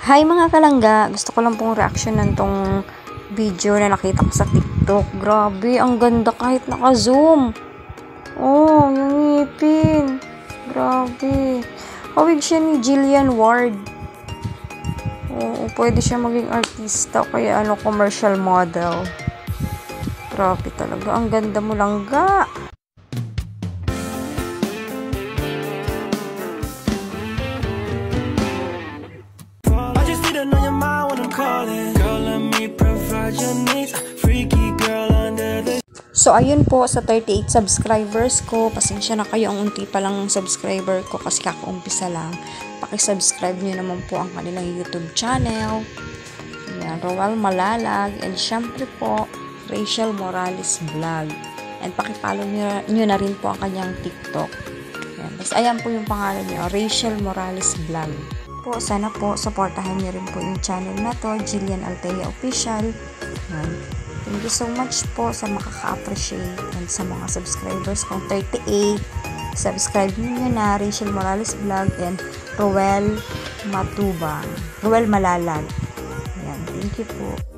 Hi mga kalangga, gusto ko lang pong reaction ng tong video na nakita ko sa TikTok. Grabe, ang ganda kahit naka-zoom. Oh, yung ngipin. Grabe. Hawig siya ni Jillian Ward. Oo, pwede siya maging artista kaya commercial model. Grabe talaga, ang ganda mo langga. So, ayun po sa 38 subscribers ko. Pasensya na kayo, ang unti pa lang subscriber ko kasi kakaumpisa lang. Pakisubscribe nyo naman po ang kanilang YouTube channel. Yan, Roel Malalag. And syempre po, Rachel Morales Vlog. And pakipollow nyo na rin po ang kanyang TikTok. Yan. Tapos, ayan po yung pangalan nyo, Rachel Morales Vlog. Po, sana po, supportahan nyo rin po yung channel na to, Jillian Altea Official. Yan. Thank you so much po sa makaka-appreciate and sa mga subscribers kong 38. Subscribe niyo na Rachel Morales Vlog and Roel Malalag. Yan, thank you po.